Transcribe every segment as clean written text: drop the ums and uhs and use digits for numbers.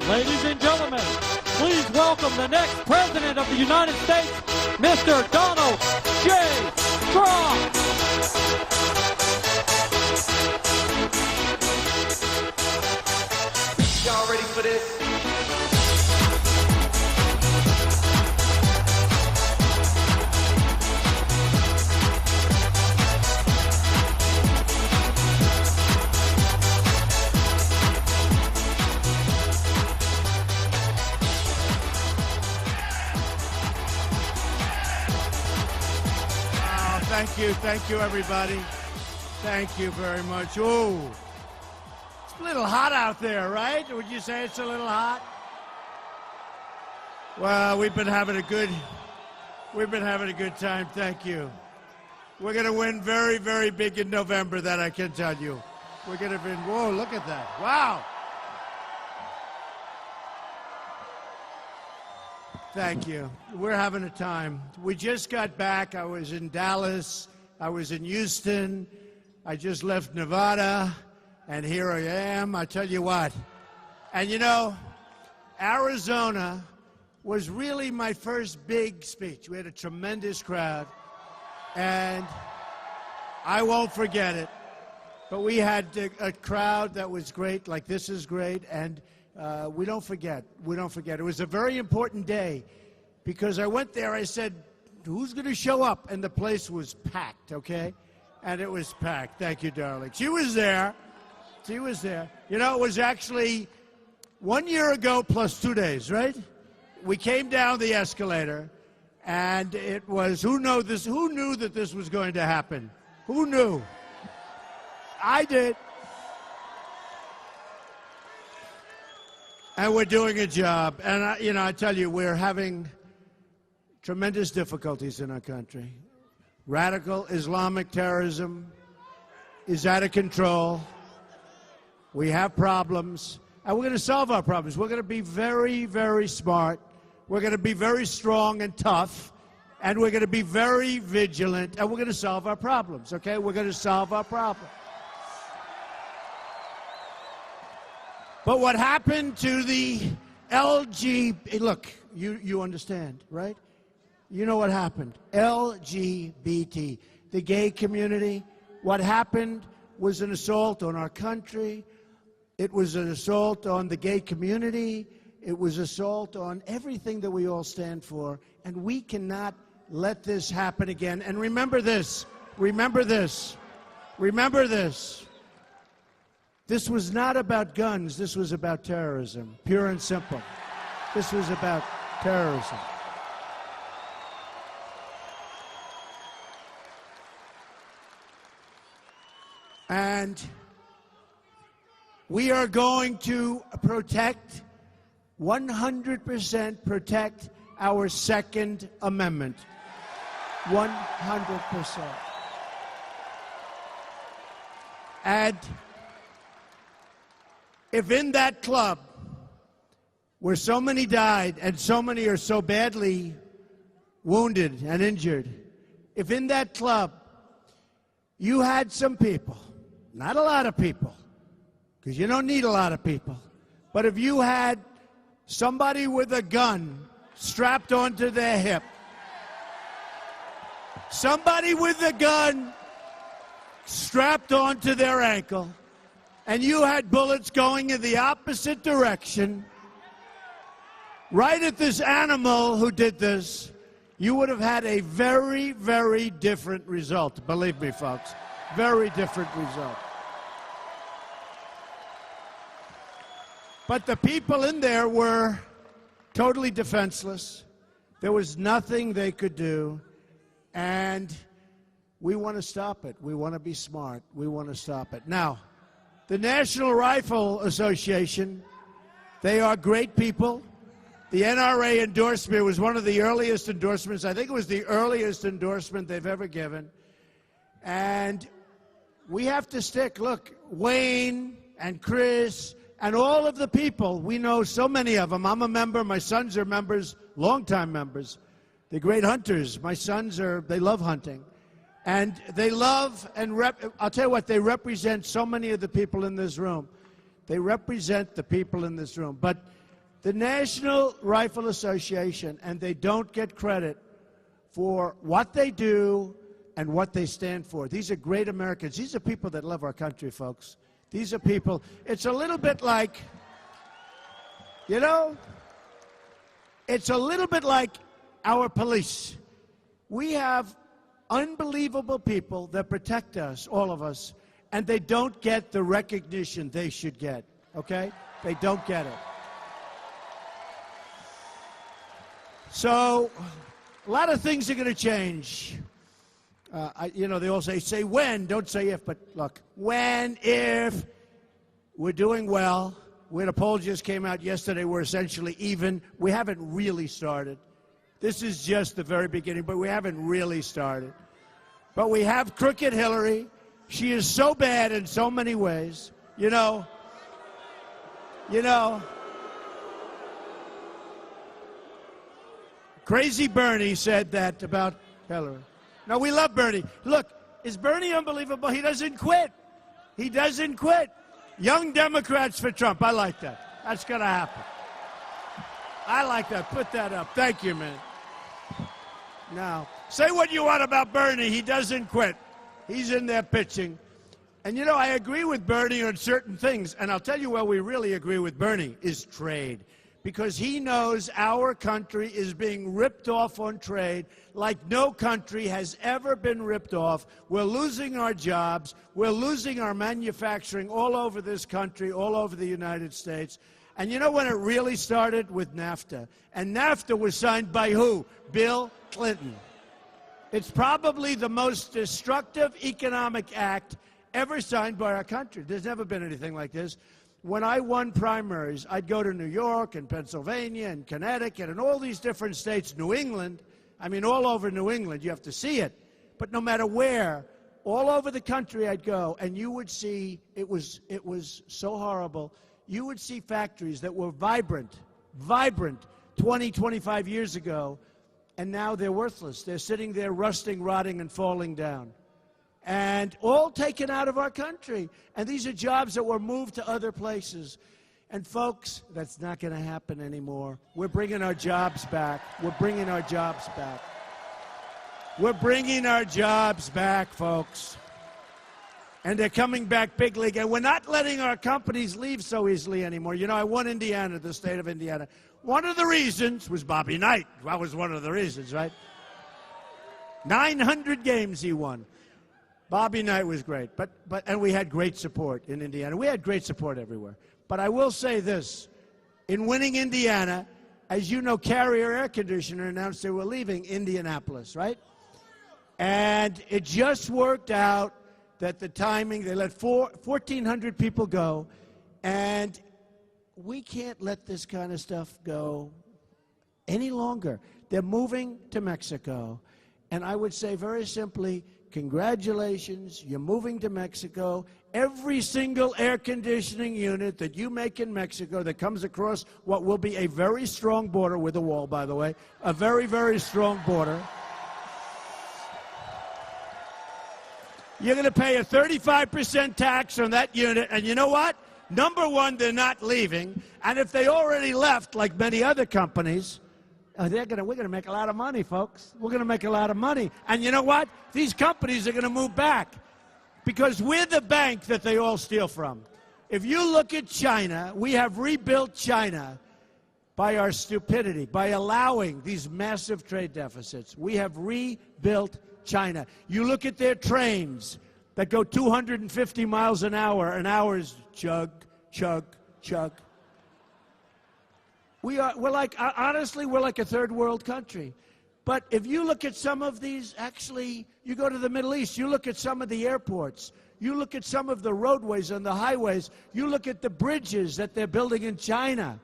Ladies and gentlemen, please welcome the next President of the United States, Mr. Donald J. Trump. Y'all ready for this? Thank you, everybody. Thank you very much. Ooh, it's a little hot out there, right? Would you say it's a little hot? Well, we've been having a good time. Thank you. We're going to win very, very big in November, that I can tell you. We're going to win. Whoa, look at that. Wow. Thank you. We're having a time. We just got back. I was in Dallas. I was in Houston. I just left Nevada. And here I am. I tell you what. And you know, Arizona was really my first big speech. We had a tremendous crowd. And I won't forget it. But we had a crowd that was great, like this is great. And we don't forget. We don't forget. It was a very important day because I went there. I said, who's going to show up? And the place was packed, okay? And it was packed. Thank you, darling. She was there. She was there. You know, it was actually 1 year ago plus 2 days, right? We came down the escalator, and it was, who knew that this was going to happen? Who knew? I did. And we're doing a job. And, I tell you, we're having tremendous difficulties in our country. Radical Islamic terrorism is out of control. We have problems. And we're going to solve our problems. We're going to be very, very smart. We're going to be very strong and tough. And we're going to be very vigilant. And we're going to solve our problems, okay? We're going to solve our problems. But what happened to the LGBT, look, you understand, right? You know what happened. LGBT, the gay community, what happened was an assault on our country. It was an assault on the gay community. It was assault on everything that we all stand for. And we cannot let this happen again. And remember this, remember this, remember this. This was not about guns. This was about terrorism, pure and simple. This was about terrorism. And we are going to protect, 100% protect our Second Amendment. 100%. And if in that club where so many died and so many are so badly wounded and injured, if in that club you had some people, not a lot of people, because you don't need a lot of people, but if you had somebody with a gun strapped onto their hip, somebody with a gun strapped onto their ankle, and you had bullets going in the opposite direction, right at this animal who did this, you would have had a very, very different result. Believe me, folks, very different result. But the people in there were totally defenseless. There was nothing they could do, and we want to stop it. We want to be smart. We want to stop it. Now, the National Rifle Association, they are great people. The NRA endorsement was one of the earliest endorsements. I think it was the earliest endorsement they've ever given. And we have to stick. Look, Wayne and Chris and all of the people, we know so many of them. I'm a member. My sons are members, longtime members. They're great hunters. My sons they love hunting. And they love and I'll tell you what, they represent so many of the people in this room. They represent the people in this room. But The National Rifle Association, and they don't get credit for what they do and what they stand for. These are great Americans. These are people that love our country, folks. These are people, it's a little bit like, you know, it's a little bit like our police. We have unbelievable people that protect us, all of us, and they don't get the recognition they should get, okay? They don't get it. So, a lot of things are going to change. You know, they all say when, don't say if, but look, when, if, we're doing well. Where the poll just came out yesterday, we're essentially even. We haven't really started. This is just the very beginning, but we haven't really started. But we have crooked Hillary. She is so bad in so many ways. You know, Crazy Bernie said that about Hillary. No, we love Bernie. Look, is Bernie unbelievable? He doesn't quit. He doesn't quit. Young Democrats for Trump. I like that. That's going to happen. I like that. Put that up. Thank you, man. Now, say what you want about Bernie. He doesn't quit. He's in there pitching. And, you know, I agree with Bernie on certain things. And I'll tell you where we really agree with Bernie is trade. Because he knows our country is being ripped off on trade like no country has ever been ripped off. We're losing our jobs. We're losing our manufacturing all over this country, all over the United States. And you know when it really started? With NAFTA. And NAFTA was signed by who? Bill Clinton. It's probably the most destructive economic act ever signed by our country. There's never been anything like this. When I won primaries, I'd go to New York and Pennsylvania and Connecticut and all these different states, New England. I mean, all over New England, you have to see it. But no matter where, all over the country I'd go, and you would see, it was so horrible. You would see factories that were vibrant 20, 25 years ago, and now they're worthless. They're sitting there rusting, rotting, and falling down. And all taken out of our country. And these are jobs that were moved to other places. And folks, that's not going to happen anymore. We're bringing our jobs back. We're bringing our jobs back. We're bringing our jobs back, folks. And they're coming back big league. And we're not letting our companies leave so easily anymore. You know, I won Indiana, the state of Indiana. One of the reasons was Bobby Knight. That was one of the reasons, right? 900 games he won. Bobby Knight was great, and we had great support in Indiana. We had great support everywhere. But I will say this, in winning Indiana, as you know, Carrier Air Conditioner announced they were leaving Indianapolis, right? And it just worked out that the timing, they let 1,400 people go, and we can't let this kind of stuff go any longer. They're moving to Mexico, and I would say very simply, congratulations, you're moving to Mexico. Every single air conditioning unit that you make in Mexico that comes across what will be a very strong border with a wall, by the way, a very, very strong border. You're going to pay a 35% tax on that unit, and you know what? Number one, they're not leaving, and if they already left, like many other companies, we're going to make a lot of money, folks. We're going to make a lot of money. And you know what? These companies are going to move back because we're the bank that they all steal from. If you look at China, we have rebuilt China by our stupidity, by allowing these massive trade deficits. We have rebuilt China. You look at their trains that go 250 miles an hour is chug, chug, chug. Honestly, we're like a third world country. But if you look at some of these, actually, you go to the Middle East, you look at some of the airports, you look at some of the roadways and the highways, you look at the bridges that they're building in China.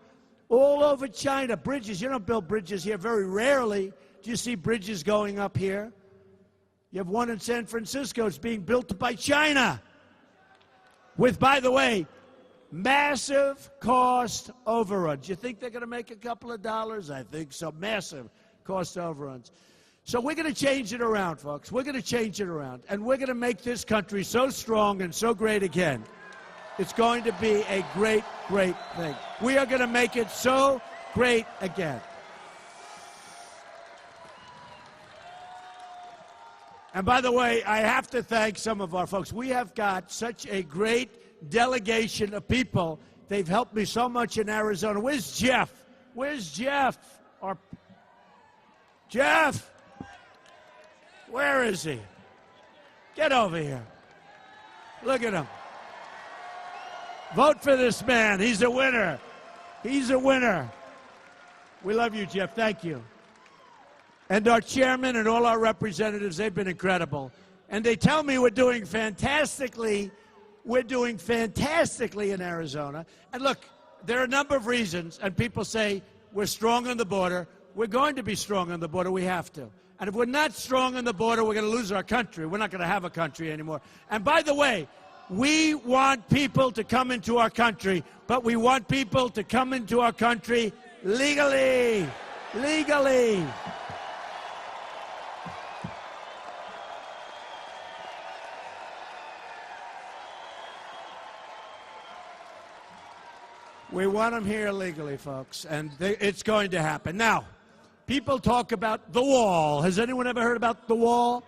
All over China, bridges. You don't build bridges here very rarely. Do you see bridges going up here? You have one in San Francisco. It's being built by China. With, by the way, massive cost overruns. You think they're going to make a couple of dollars? I think so. Massive cost overruns. So we're going to change it around, folks. We're going to change it around. And we're going to make this country so strong and so great again. It's going to be a great, great thing. We are going to make it so great again. And by the way, I have to thank some of our folks. We have got such a great delegation of people. They've helped me so much in Arizona. Where's Jeff? Where's Jeff? Jeff! Where is he? Get over here. Look at him. Vote for this man. He's a winner. He's a winner. We love you, Jeff. Thank you. And our chairman and all our representatives, they've been incredible. And they tell me we're doing fantastically. We're doing fantastically in Arizona. And look, there are a number of reasons, and people say we're strong on the border. We're going to be strong on the border. We have to. And if we're not strong on the border, we're going to lose our country. We're not going to have a country anymore. And by the way, we want people to come into our country, but we want people to come into our country legally. Legally. We want them here legally, folks, and it's going to happen. Now, people talk about the wall. Has anyone ever heard about the wall?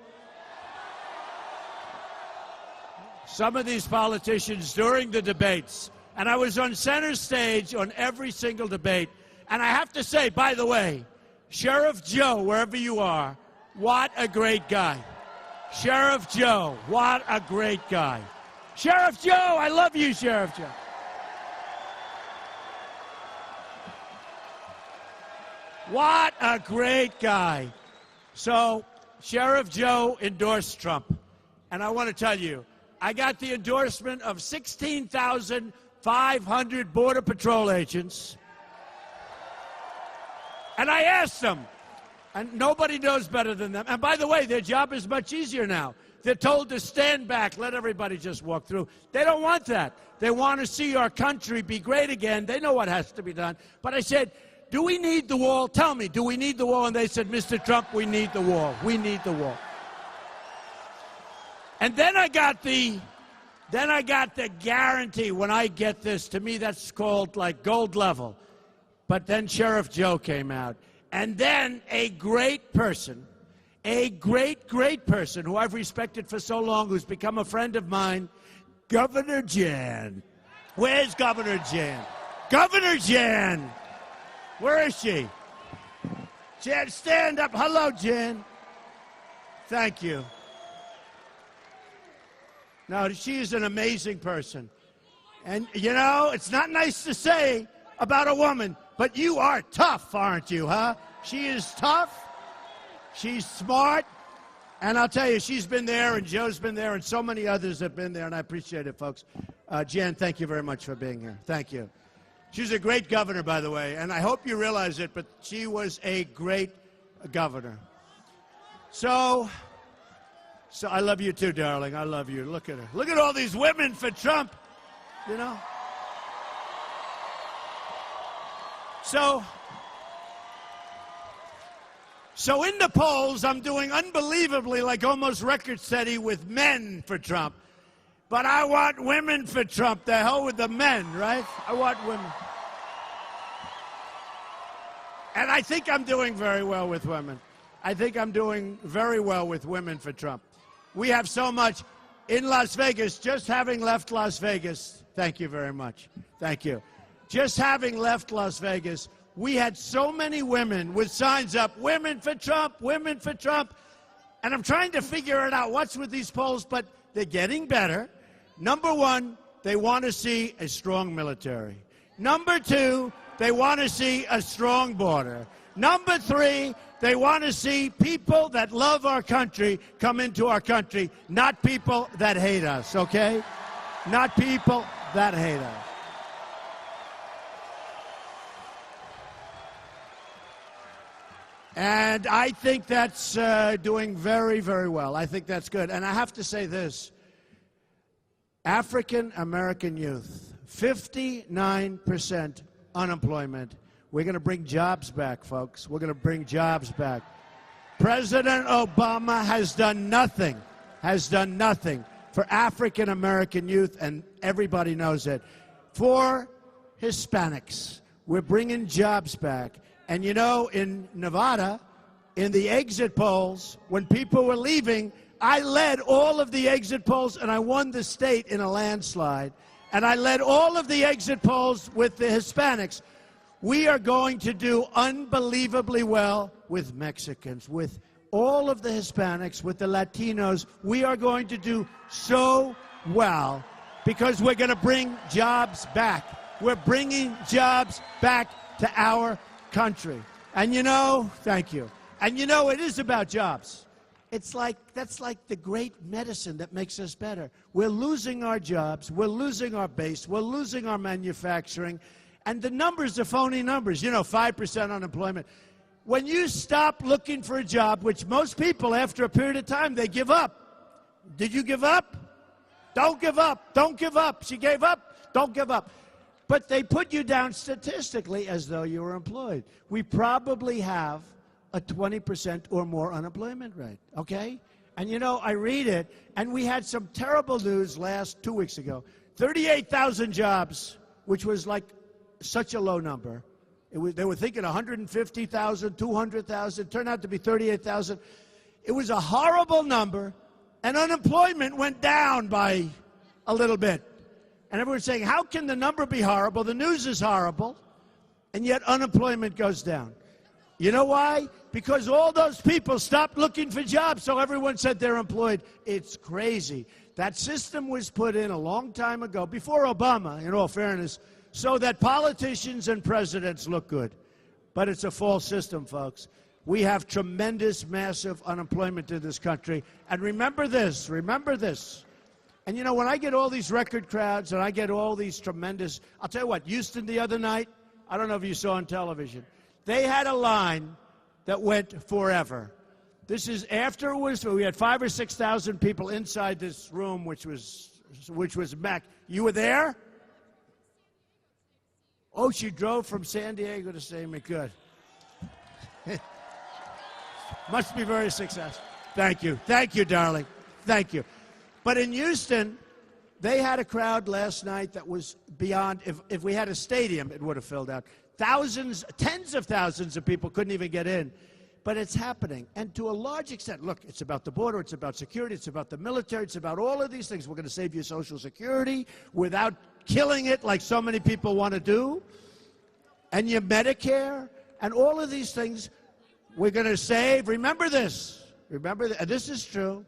Some of these politicians during the debates, and I was on center stage on every single debate, and I have to say, by the way, Sheriff Joe, wherever you are, what a great guy. Sheriff Joe, what a great guy. Sheriff Joe, I love you, Sheriff Joe. What a great guy. So, Sheriff Joe endorsed Trump. And I want to tell you, I got the endorsement of 16,500 Border Patrol agents. And I asked them, and nobody knows better than them. And by the way, their job is much easier now. They're told to stand back, let everybody just walk through. They don't want that. They want to see our country be great again. They know what has to be done. But I said, do we need the wall? Tell me, do we need the wall? And they said, Mr. Trump, we need the wall. We need the wall. And then I got the guarantee when I get this. To me, that's called like gold level. But then Sheriff Joe came out. And then a great person, a great, great person who I've respected for so long, who's become a friend of mine, Governor Jan. Where's Governor Jan? Governor Jan! Where is she? Jan, stand up. Hello, Jan. Thank you. No, she is an amazing person. And, you know, it's not nice to say about a woman, but you are tough, aren't you, huh? She is tough. She's smart. And I'll tell you, she's been there, and Joe's been there, and so many others have been there, and I appreciate it, folks. Jan, thank you very much for being here. Thank you. She's a great governor, by the way, and I hope you realize it, but she was a great governor. So I love you too, darling. I love you. Look at her. Look at all these women for Trump, you know. So in the polls, I'm doing unbelievably, like almost record-setting with men for Trump. But I want women for Trump. The hell with the men, right? I want women. And I think I'm doing very well with women. I think I'm doing very well with women for Trump. We have so much in Las Vegas, just having left Las Vegas. Thank you very much. Thank you. Just having left Las Vegas, we had so many women with signs up, women for Trump, women for Trump. And I'm trying to figure it out, what's with these polls, but they're getting better. Number one, they want to see a strong military. Number two, they want to see a strong border. Number three, they want to see people that love our country come into our country, not people that hate us, okay? Not people that hate us. And I think that's doing very, very well. I think that's good. And I have to say this. African-American youth, 59% unemployment. We're going to bring jobs back, folks. We're going to bring jobs back. President Obama has done nothing for African American youth, and everybody knows it. For Hispanics, we're bringing jobs back. And you know, in Nevada, in the exit polls, when people were leaving, I led all of the exit polls, and I won the state in a landslide. And I led all of the exit polls with the Hispanics. We are going to do unbelievably well with Mexicans, with all of the Hispanics, with the Latinos. We are going to do so well because we're going to bring jobs back. We're bringing jobs back to our country. And you know, thank you. And you know, it is about jobs. It's like, that's like the great medicine that makes us better. We're losing our jobs. We're losing our base. We're losing our manufacturing. And the numbers are phony numbers. You know, 5% unemployment. When you stop looking for a job, which most people, after a period of time, they give up. Did you give up? Don't give up. Don't give up. She gave up. Don't give up. But they put you down statistically as though you were employed. We probably have a 20% or more unemployment rate, okay? And you know, I read it, and we had some terrible news 2 weeks ago. 38,000 jobs, which was like such a low number. They were thinking 150,000, 200,000, turned out to be 38,000. It was a horrible number, and unemployment went down by a little bit. And everyone's saying, how can the number be horrible? The news is horrible, and yet unemployment goes down. You know why? Because all those people stopped looking for jobs, so everyone said they're employed. It's crazy. That system was put in a long time ago, before Obama, in all fairness, so that politicians and presidents look good. But it's a false system, folks. We have tremendous, massive unemployment in this country. And remember this, remember this. And you know, when I get all these record crowds and I get all these tremendous, I'll tell you what, Houston the other night, I don't know if you saw on television, they had a line that went forever. This is after it was, we had 5,000 or 6,000 people inside this room, which was Mac. You were there? Oh, she drove from San Diego to St. Good. Must be very successful. Thank you. Thank you, darling. Thank you. But in Houston, they had a crowd last night that was beyond, if we had a stadium, it would have filled out. Thousands, tens of thousands of people couldn't even get in. But it's happening. And to a large extent, look, it's about the border, it's about security, it's about the military, it's about all of these things. We're going to save you Social Security without killing it like so many people want to do. And your Medicare, and all of these things we're going to save. Remember this. Remember, this is true.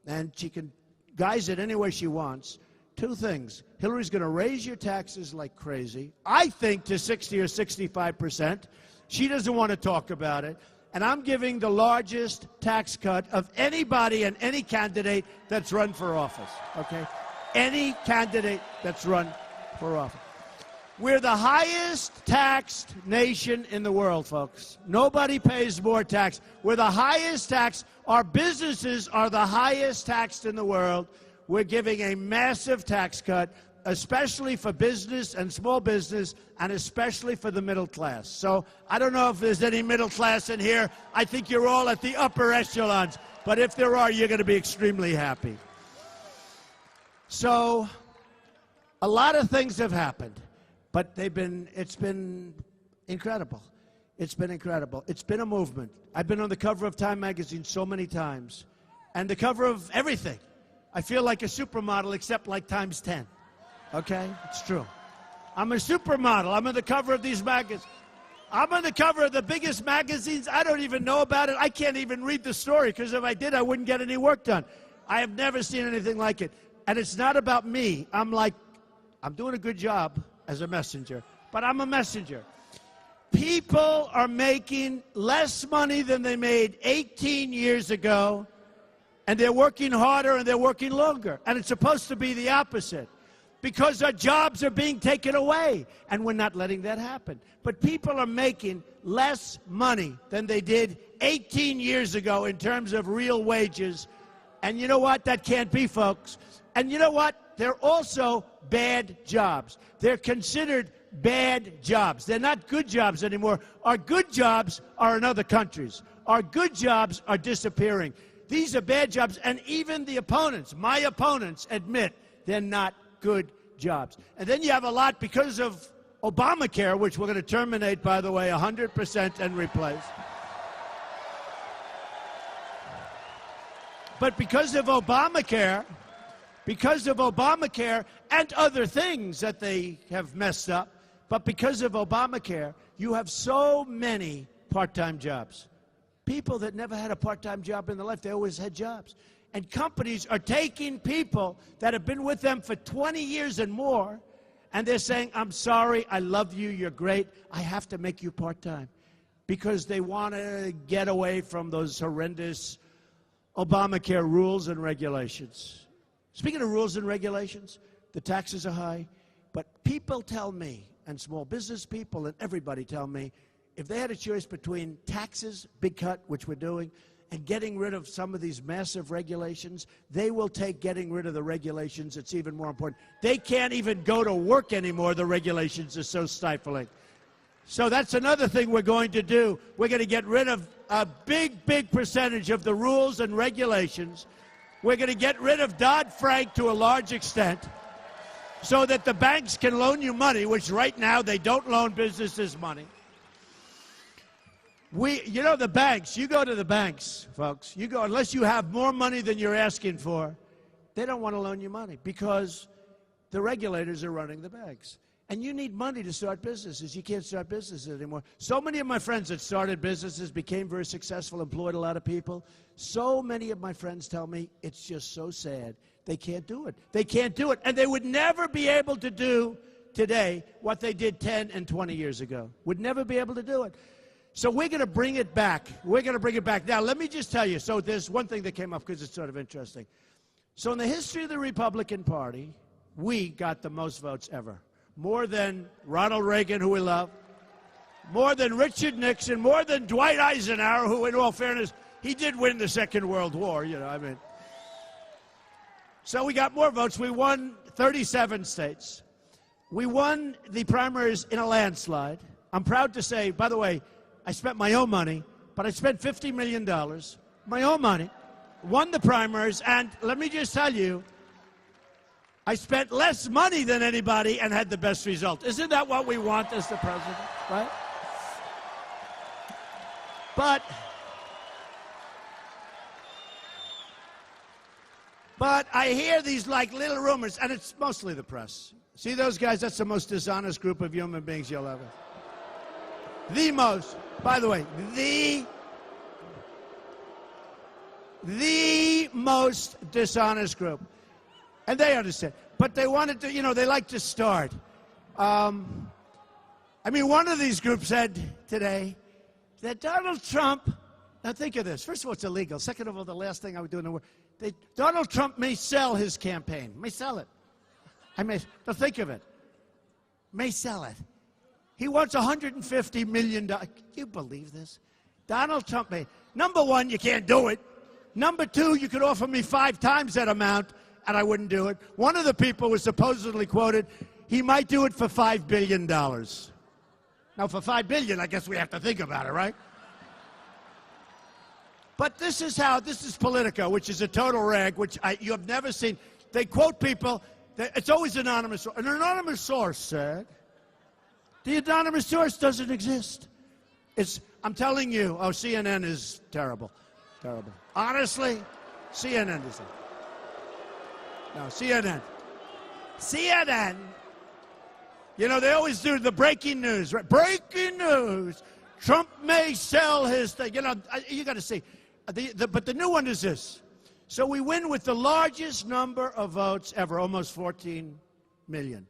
And she can guise it any way she wants. Two things. Hillary's going to raise your taxes like crazy, I think to 60 or 65%. She doesn't want to talk about it. And I'm giving the largest tax cut of anybody and any candidate that's run for office, okay? Any candidate that's run for office. We're the highest taxed nation in the world, folks. Nobody pays more tax. We're the highest tax. Our businesses are the highest taxed in the world. We're giving a massive tax cut, especially for business and small business, and especially for the middle class. So I don't know if there's any middle class in here. I think you're all at the upper echelons. But if there are, you're going to be extremely happy. So a lot of things have happened, but it's been incredible. It's been incredible. It's been a movement. I've been on the cover of Time magazine so many times, and the cover of everything. I feel like a supermodel, except like times 10. Okay? It's true. I'm a supermodel. I'm on the cover of these magazines. I'm on the cover of the biggest magazines. I don't even know about it. I can't even read the story, because if I did, I wouldn't get any work done. I have never seen anything like it. And it's not about me. I'm doing a good job as a messenger, but I'm a messenger. People are making less money than they made 18 years ago, and they're working harder and they're working longer. And it's supposed to be the opposite, because our jobs are being taken away, and we're not letting that happen. But people are making less money than they did 18 years ago in terms of real wages. And you know what? That can't be, folks. And you know what? They're also bad jobs. They're considered bad jobs. They're not good jobs anymore. Our good jobs are in other countries. Our good jobs are disappearing. These are bad jobs, and even the opponents, my opponents, admit they're not good jobs. And then you have a lot because of Obamacare, which we're going to terminate, by the way, 100% and replace. But because of Obamacare and other things that they have messed up, but because of Obamacare, you have so many part-time jobs. People that never had a part-time job in their life, they always had jobs. And companies are taking people that have been with them for 20 years and more, and they're saying, I'm sorry, I love you, you're great, I have to make you part-time. Because they want to get away from those horrendous Obamacare rules and regulations. Speaking of rules and regulations, the taxes are high, but people tell me, and small business people and everybody tell me, if they had a choice between taxes, big cut, which we're doing, and getting rid of some of these massive regulations, they will take getting rid of the regulations. It's even more important. They can't even go to work anymore. The regulations are so stifling. So that's another thing we're going to do. We're going to get rid of a big, big percentage of the rules and regulations. We're going to get rid of Dodd-Frank to a large extent so that the banks can loan you money, which right now they don't loan businesses money. You know, the banks, you go to the banks, folks, you go, unless you have more money than you're asking for, they don't want to loan you money because the regulators are running the banks. And you need money to start businesses. You can't start businesses anymore. So many of my friends that started businesses, became very successful, employed a lot of people. So many of my friends tell me it's just so sad. They can't do it. They can't do it. And they would never be able to do today what they did 10 and 20 years ago. Would never be able to do it. So we're going to bring it back. We're going to bring it back. Now, let me just tell you. So there's one thing that came up because it's sort of interesting. So in the history of the Republican Party, we got the most votes ever. More than Ronald Reagan, who we love, more than Richard Nixon, more than Dwight Eisenhower, who, in all fairness, he did win the Second World War, you know, I mean. So we got more votes. We won 37 states. We won the primaries in a landslide. I'm proud to say, by the way, I spent my own money, but I spent $50 million, my own money, won the primaries, and let me just tell you, I spent less money than anybody and had the best result. Isn't that what we want as the president, right? But I hear these like little rumors, and it's mostly the press. See those guys? That's the most dishonest group of human beings you'll ever. The most, by the way, the most dishonest group. And they understand. But they wanted to, you know, they like to start. I mean, one of these groups said today that Donald Trump, now think of this. First of all, it's illegal. Second of all, the last thing I would do in the world, Donald Trump may sell his campaign. May sell it. Now think of it. May sell it. He wants $150 million. Can you believe this? Donald Trump may. Number one, you can't do it. Number two, you could offer me 5 times that amount, and I wouldn't do it. One of the people was supposedly quoted, he might do it for $5 billion. Now, for $5 billion, I guess we have to think about it, right? But this is Politico, which is a total rag, which you have never seen. They quote people, it's always anonymous. An anonymous source said, the anonymous source doesn't exist. I'm telling you, CNN is terrible. Terrible. Honestly, CNN is it. No, CNN. CNN. You know, they always do the breaking news, right? Breaking news. Trump may sell his thing. You know, you got to see. But the new one is this. So we win with the largest number of votes ever, almost 14 million.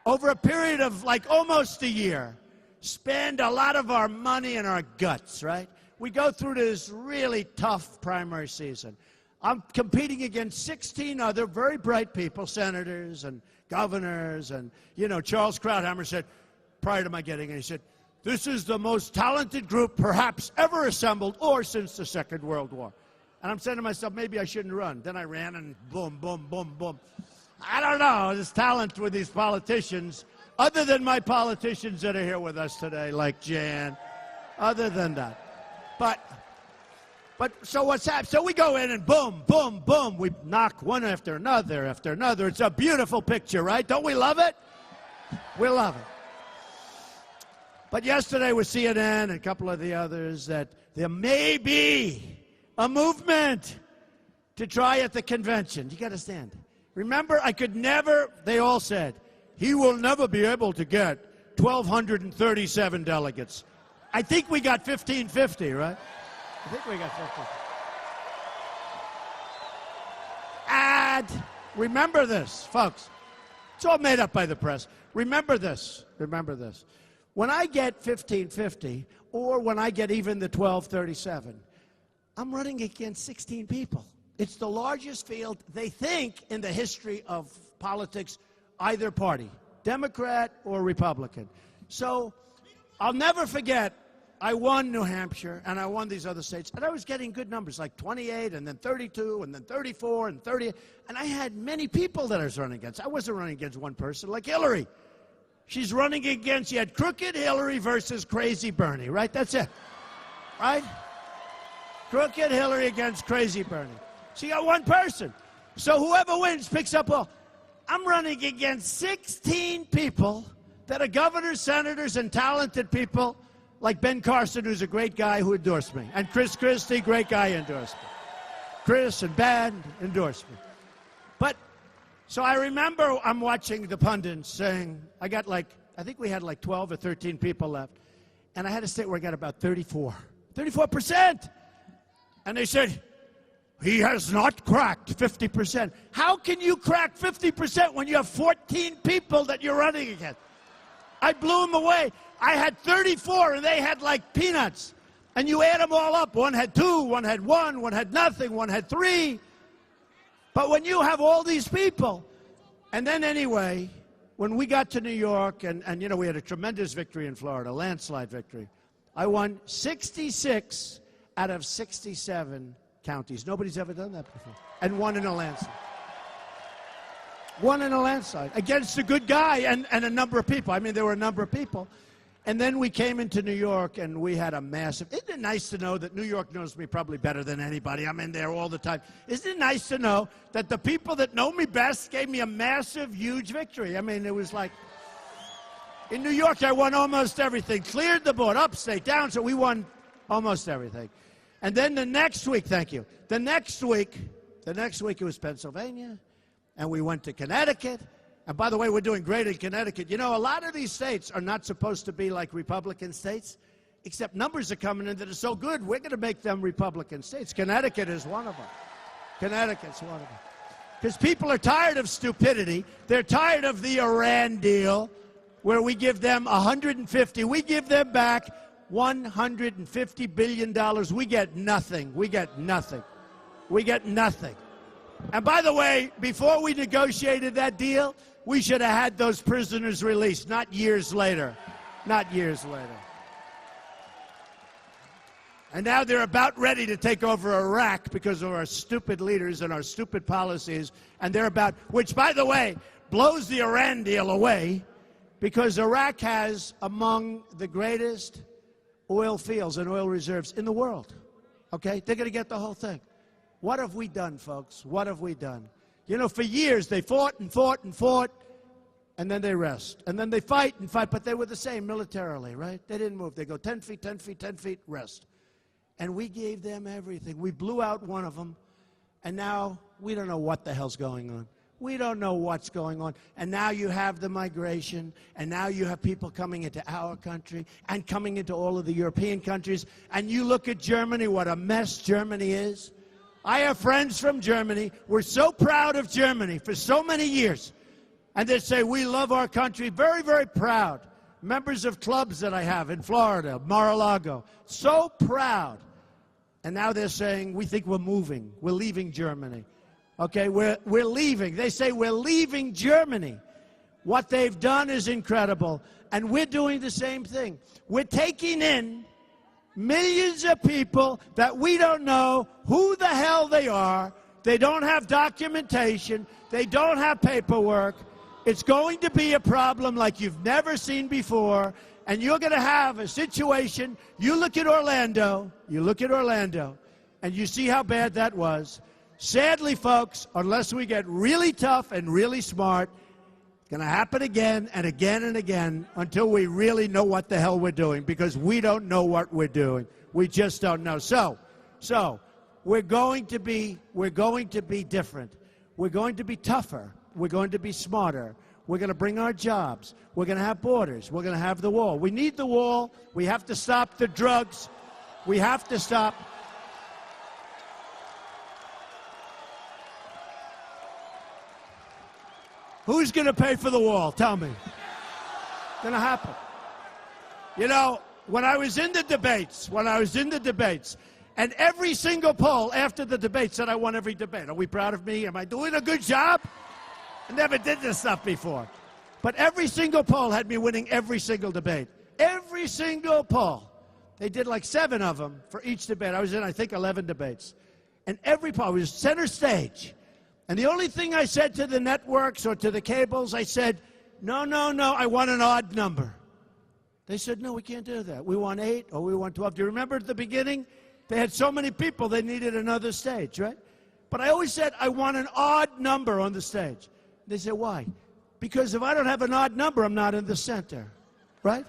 Over a period of like almost a year, spend a lot of our money and our guts, right? We go through this really tough primary season. I'm competing against 16 other very bright people, senators and governors, and, you know, Charles Krauthammer said, prior to my getting it, he said, this is the most talented group perhaps ever assembled or since the Second World War. And I'm saying to myself, maybe I shouldn't run. Then I ran and boom, boom, boom, boom. I don't know, this talent with these politicians, other than my politicians that are here with us today, like Jan, other than that. But But so what's happened? So we go in and boom, boom, boom. We knock one after another after another. It's a beautiful picture, right? Don't we love it? We love it. But yesterday with CNN and a couple of the others that there may be a movement to try at the convention. You got to stand. Remember, I could never, they all said, he will never be able to get 1,237 delegates. I think we got 1,550, right? I think we got 1,550. And remember this, folks. It's all made up by the press. Remember this. Remember this. When I get 1,550, or when I get even the 1,237, I'm running against 16 people. It's the largest field, they think, in the history of politics, either party, Democrat or Republican. So I'll never forget, I won New Hampshire, and I won these other states, and I was getting good numbers, like 28, and then 32, and then 34, and 30, and I had many people that I was running against. I wasn't running against one person, like Hillary. She's running against, you had crooked Hillary versus crazy Bernie, right? That's it, right? Crooked Hillary against crazy Bernie. So you got one person. So whoever wins picks up all. I'm running against 16 people that are governors, senators, and talented people, like Ben Carson, who's a great guy who endorsed me, and Chris Christie, great guy, endorsed me. Chris and Ben endorsed me. But, so I remember I'm watching the pundits saying, I think we had like 12 or 13 people left, and I had a state where I got about 34%. And they said, he has not cracked 50%. How can you crack 50% when you have 14 people that you're running against? I blew them away. I had 34, and they had like peanuts. And you add them all up. One had 2, one had 1, one had nothing, one had 3. But when you have all these people, and then anyway, when we got to New York, and you know, we had a tremendous victory in Florida, landslide victory. I won 66 out of 67 counties. Nobody's ever done that before. And won in a landslide. Won in a landslide against a good guy and a number of people. I mean, there were a number of people. And then we came into New York, and we had a massive... Isn't it nice to know that New York knows me probably better than anybody? I'm in there all the time. Isn't it nice to know that the people that know me best gave me a massive, huge victory? I mean, it was like... In New York, I won almost everything. Cleared the board, upstate, down, so we won almost everything. And then the next week, thank you, the next week it was Pennsylvania, and we went to Connecticut. And by the way, we're doing great in Connecticut. You know, a lot of these states are not supposed to be like Republican states, except numbers are coming in that are so good, we're going to make them Republican states. Connecticut is one of them. Connecticut's one of them. Because people are tired of stupidity. They're tired of the Iran deal, where we give them 150. We give them back $150 billion. We get nothing. We get nothing. We get nothing. And by the way, before we negotiated that deal, we should have had those prisoners released, not years later. Not years later. And now they're about ready to take over Iraq because of our stupid leaders and our stupid policies. And they're about, which, by the way, blows the Iran deal away, because Iraq has among the greatest oil fields and oil reserves in the world. Okay? They're going to get the whole thing. What have we done, folks? What have we done? You know, for years they fought and fought and fought, and then they rest. And then they fight and fight, but they were the same militarily, right? They didn't move. They go 10 feet, 10 feet, 10 feet, rest. And we gave them everything. We blew out one of them, and now we don't know what the hell's going on. We don't know what's going on. And now you have the migration, and now you have people coming into our country and coming into all of the European countries. And you look at Germany, what a mess Germany is. I have friends from Germany. We're so proud of Germany for so many years. And they say, we love our country. Very, very proud. Members of clubs that I have in Florida, Mar-a-Lago. So proud. And now they're saying, we think we're moving. We're leaving Germany. Okay, we're leaving. They say we're leaving Germany. What they've done is incredible. And we're doing the same thing. We're taking in millions of people that we don't know who the hell they are. They don't have documentation. They don't have paperwork. It's going to be a problem like you've never seen before. And you're going to have a situation. You look at Orlando. You look at Orlando. And you see how bad that was. Sadly, folks, unless we get really tough and really smart, it's going to happen again and again and again until we really know what the hell we're doing, because we don't know what we're doing. We just don't know. So we're going to be different. We're going to be tougher. We're going to be smarter. We're going to bring our jobs. We're going to have borders. We're going to have the wall. We need the wall. We have to stop the drugs. We have to stop. Who's going to pay for the wall? Tell me. It's going to happen. You know, when I was in the debates, and every single poll after the debate said I won every debate. Are we proud of me? Am I doing a good job? I never did this stuff before. But every single poll had me winning every single debate. Every single poll. They did like 7 of them for each debate. I was in, I think, 11 debates. And every poll was center stage. And the only thing I said to the networks or to the cables, I said, no, I want an odd number. They said, no, we can't do that. We want 8 or we want 12. Do you remember at the beginning? They had so many people, they needed another stage, right? But I always said, I want an odd number on the stage. They said, why? Because if I don't have an odd number, I'm not in the center, right?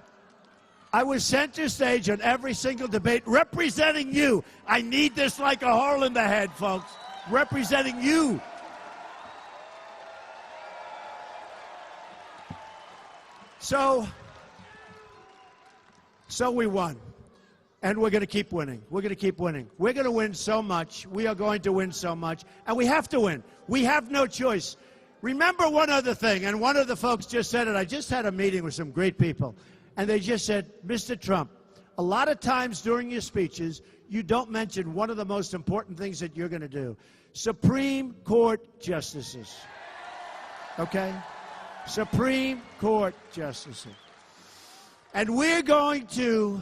I was center stage on every single debate, representing you. I need this like a hole in the head, folks. Representing you. So we won. And we're going to keep winning. We're going to keep winning. We're going to win so much. We are going to win so much. And we have to win. We have no choice. Remember one other thing, and one of the folks just said it. I just had a meeting with some great people, and they just said, Mr. Trump, a lot of times during your speeches, you don't mention one of the most important things that you're going to do. Supreme Court justices. Okay? Supreme Court justices. And we're going to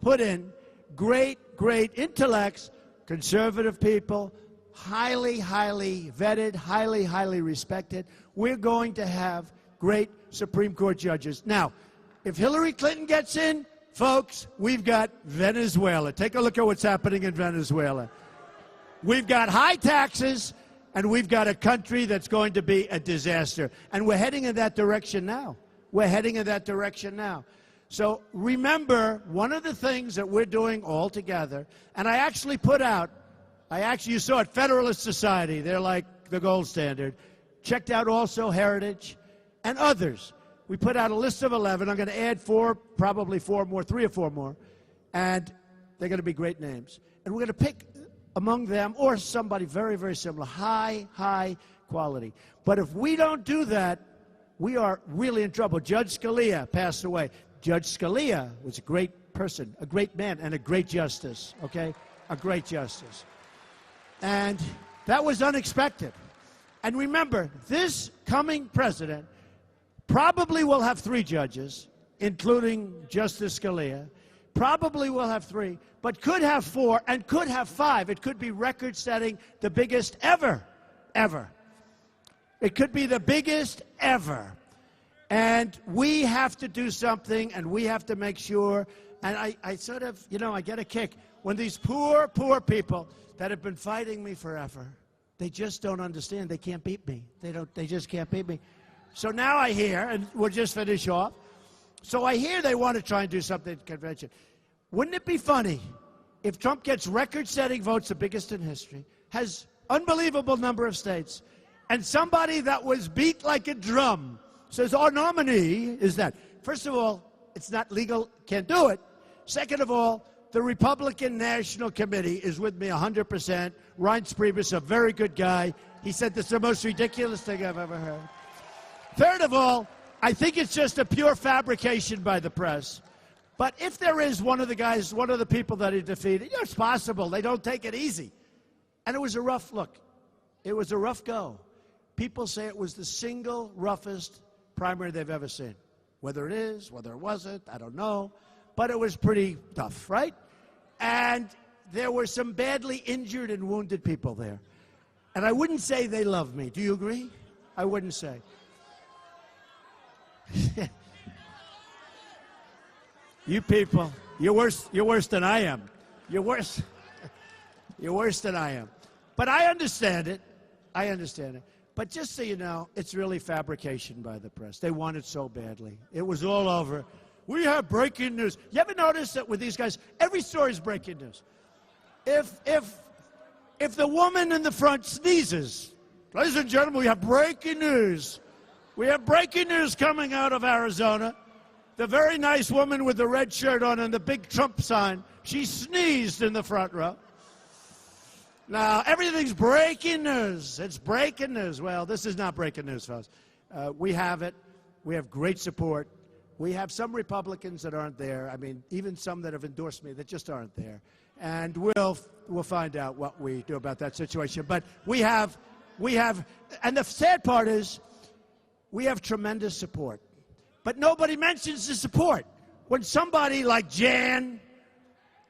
put in great intellects, conservative people, highly vetted, highly respected. We're going to have great Supreme Court judges. Now, if Hillary Clinton gets in, folks, we've got Venezuela. Take a look at what's happening in Venezuela. We've got high taxes, and we've got a country that's going to be a disaster. And we're heading in that direction now. We're heading in that direction now. So remember, one of the things that we're doing all together, and I actually put out, you saw it, Federalist Society, they're like the gold standard. Checked out also Heritage and others. We put out a list of 11. I'm going to add 4, probably 4 more, 3 or 4 more, and they're going to be great names. And we're going to pick among them, or somebody very similar, high quality. But if we don't do that, we are really in trouble. Judge Scalia passed away. Judge Scalia was a great person, a great man, and a great justice, okay? A great justice. And that was unexpected. And remember, this coming president probably will have 3 judges, including Justice Scalia. Probably will have 3, but could have 4 and could have 5. It could be record-setting, the biggest ever. It could be the biggest ever. And we have to do something, and we have to make sure, and I sort of, you know, I get a kick when these poor people that have been fighting me forever, they just don't understand. They can't beat me. They just can't beat me. So now I hear, and we'll just finish off, so I hear they want to try and do something at the convention. Wouldn't it be funny if Trump gets record-setting votes, the biggest in history, has unbelievable number of states, and somebody that was beat like a drum says, our nominee is that. First of all, it's not legal, can't do it. Second of all, the Republican National Committee is with me 100%. Reince Priebus, a very good guy. He said this is the most ridiculous thing I've ever heard. Third of all, I think it's just a pure fabrication by the press. But if there is one of the guys, one of the people that he defeated, you know, it's possible. They don't take it easy. And it was a rough look. It was a rough go. People say it was the single roughest primary they've ever seen. Whether it is, whether it wasn't, I don't know. But it was pretty tough, right? And there were some badly injured and wounded people there. And I wouldn't say they love me. Do you agree? I wouldn't say. You people, you're worse than I am. You're worse. You're worse than I am. But I understand it. I understand it. But just so you know, it's really fabrication by the press. They want it so badly. It was all over. We have breaking news. You ever notice that with these guys, every story is breaking news? If the woman in the front sneezes, ladies and gentlemen, we have breaking news. We have breaking news coming out of Arizona. The very nice woman with the red shirt on and the big Trump sign, she sneezed in the front row. Now, everything's breaking news. It's breaking news. Well, this is not breaking news, folks. We have it. We have great support. We have some Republicans that aren't there. I mean, even some that have endorsed me that just aren't there. And we'll find out what we do about that situation. But we have, and the sad part is, we have tremendous support. But nobody mentions the support. When somebody like Jan,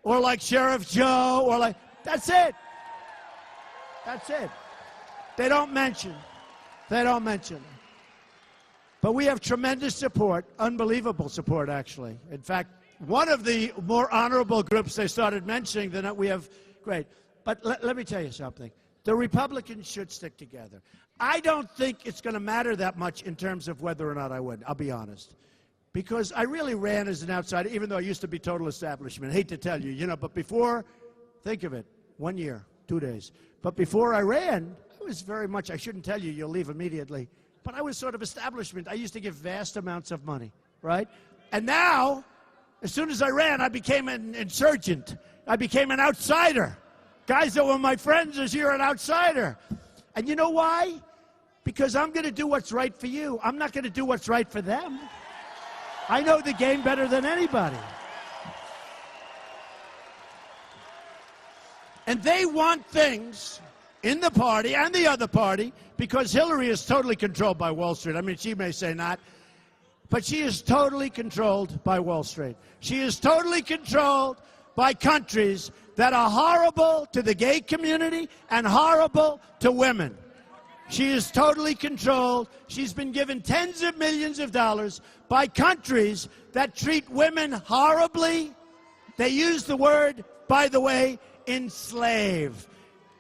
or like Sheriff Joe, or like, that's it. That's it. They don't mention. They don't mention. But we have tremendous support, unbelievable support, actually. In fact, one of the more honorable groups they started mentioning that we have, great. But let me tell you something. The Republicans should stick together. I don't think it's going to matter that much in terms of whether or not I win, I'll be honest. Because I really ran as an outsider, even though I used to be total establishment. I hate to tell you, you know, but before, think of it, 1 year, 2 days. But before I ran, I was very much, I shouldn't tell you, you'll leave immediately, but I was sort of establishment. I used to give vast amounts of money, right? And now, as soon as I ran, I became an insurgent. I became an outsider. Guys that were my friends this year, an outsider. And you know why? Because I'm going to do what's right for you. I'm not going to do what's right for them. I know the game better than anybody. And they want things in the party and the other party, because Hillary is totally controlled by Wall Street. I mean, she may say not, but she is totally controlled by Wall Street. She is totally controlled by countries that are horrible to the gay community and horrible to women. She is totally controlled. She's been given tens of millions of dollars by countries that treat women horribly. They use the word, by the way, enslave.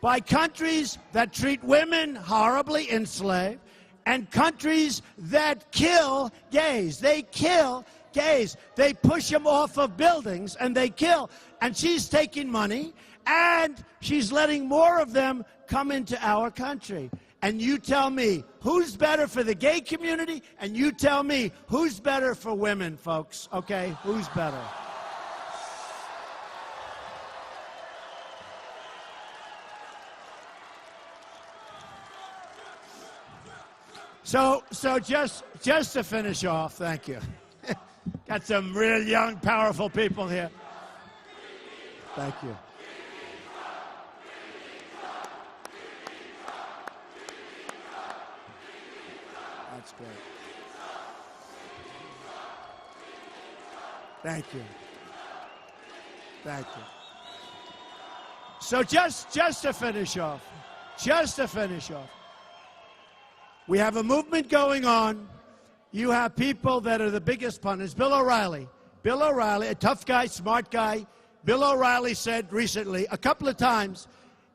By countries that treat women horribly, enslave, and countries that kill gays. They kill gays. They push them off of buildings and they kill. And she's taking money and she's letting more of them come into our country. And you tell me who's better for the gay community, and you tell me who's better for women, folks, okay? Who's better? So just to finish off, thank you. Got some real young, powerful people here. Thank you. That's great. Thank you. Thank you. So just to finish off, we have a movement going on. You have people that are the biggest pundits. Bill O'Reilly, a tough guy, smart guy. Bill O'Reilly said recently, a couple of times,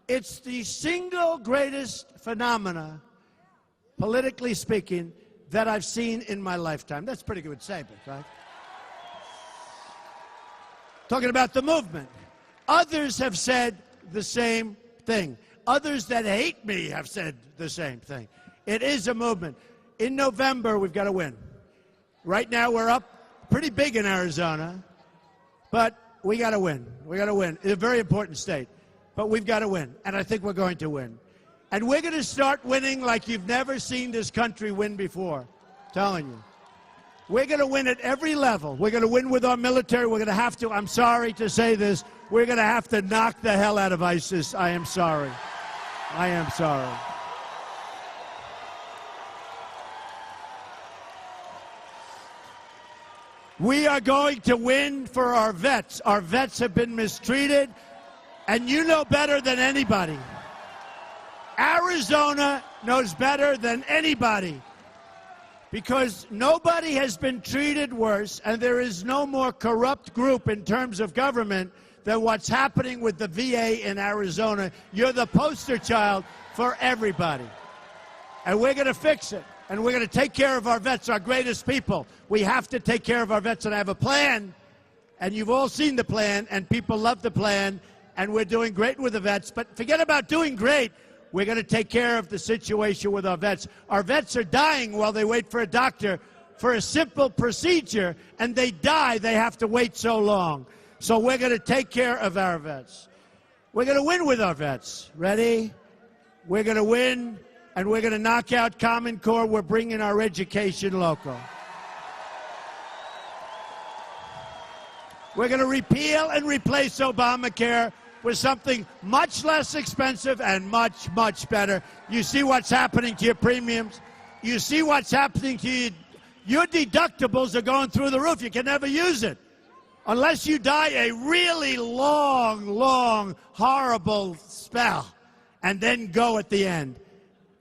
it's the single greatest phenomena, politically speaking, that I've seen in my lifetime. That's a pretty good statement, right? Talking about the movement. Others have said the same thing. Others that hate me have said the same thing. It is a movement. In November, we've got to win. Right now, we're up pretty big in Arizona, but we got to win. We got to win. It's a very important state, but we've got to win, and I think we're going to win. And we're going to start winning like you've never seen this country win before. I'm telling you. We're going to win at every level. We're going to win with our military. We're going to have to, I'm sorry to say this, we're going to have to knock the hell out of ISIS. I am sorry. I am sorry. We are going to win for our vets. Our vets have been mistreated, and you know better than anybody. Arizona knows better than anybody, because nobody has been treated worse, and there is no more corrupt group in terms of government than what's happening with the VA in Arizona. You're the poster child for everybody. And we're going to fix it. And we're going to take care of our vets, our greatest people. We have to take care of our vets, and I have a plan. And you've all seen the plan, and people love the plan, and we're doing great with the vets. But forget about doing great. We're going to take care of the situation with our vets. Our vets are dying while they wait for a doctor for a simple procedure, and they die. They have to wait so long. So we're going to take care of our vets. We're going to win with our vets. Ready? We're going to win, and we're going to knock out Common Core. We're bringing our education local. We're going to repeal and replace Obamacare with something much less expensive and much, much better. You see what's happening to your premiums? You see what's happening to you? Your deductibles are going through the roof. You can never use it unless you die a really long, long, horrible spell and then go at the end.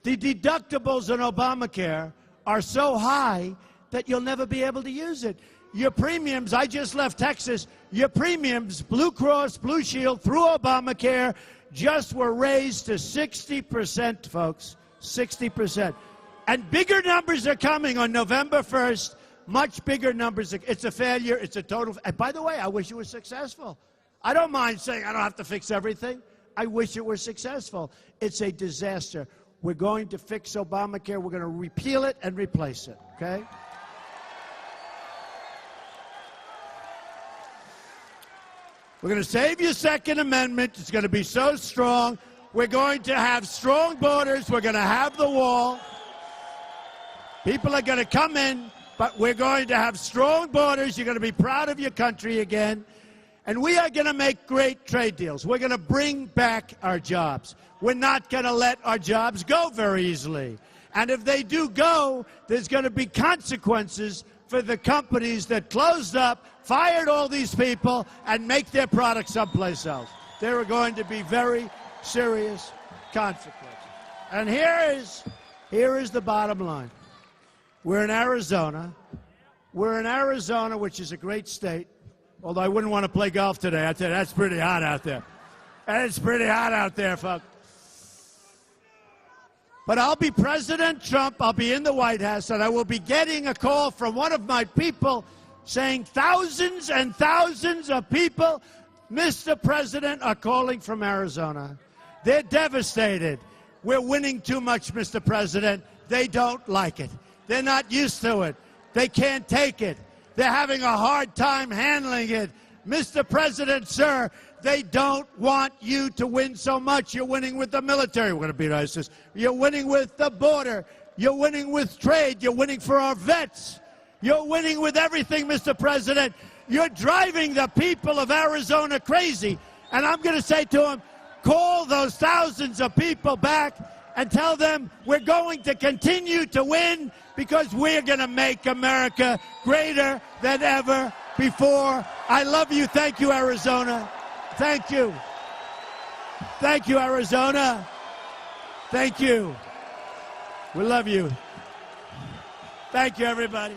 The deductibles on Obamacare are so high that you'll never be able to use it. Your premiums, I just left Texas, your premiums, Blue Cross, Blue Shield, through Obamacare, just were raised to 60%, folks, 60%. And bigger numbers are coming on November 1st, much bigger numbers. It's a failure. It's a total. And by the way, I wish it was successful. I don't mind saying I don't have to fix everything. I wish it were successful. It's a disaster. We're going to fix Obamacare. We're going to repeal it and replace it, okay? We're going to save your Second Amendment. It's going to be so strong. We're going to have strong borders. We're going to have the wall. People are going to come in, but we're going to have strong borders. You're going to be proud of your country again. And we are going to make great trade deals. We're going to bring back our jobs. We're not going to let our jobs go very easily. And if they do go, there's going to be consequences for the companies that closed up, fired all these people, and make their products someplace else. There are going to be very serious consequences. And here is the bottom line. We're in Arizona. We're in Arizona, which is a great state, although I wouldn't want to play golf today. I tell you, that's pretty hot out there. It's pretty hot out there, folks. But I'll be President Trump. I'll be in the White House, and I will be getting a call from one of my people saying thousands and thousands of people, Mr. President, are calling from Arizona. They're devastated. We're winning too much, Mr. President. They don't like it. They're not used to it. They can't take it. They're having a hard time handling it. Mr. President, sir, they don't want you to win so much. You're winning with the military. We're going to beat ISIS. You're winning with the border. You're winning with trade. You're winning for our vets. You're winning with everything, Mr. President. You're driving the people of Arizona crazy. And I'm going to say to them, call those thousands of people back and tell them we're going to continue to win because we're going to make America greater than ever before. I love you. Thank you, Arizona. Thank you. Thank you, Arizona. Thank you. We love you. Thank you, everybody.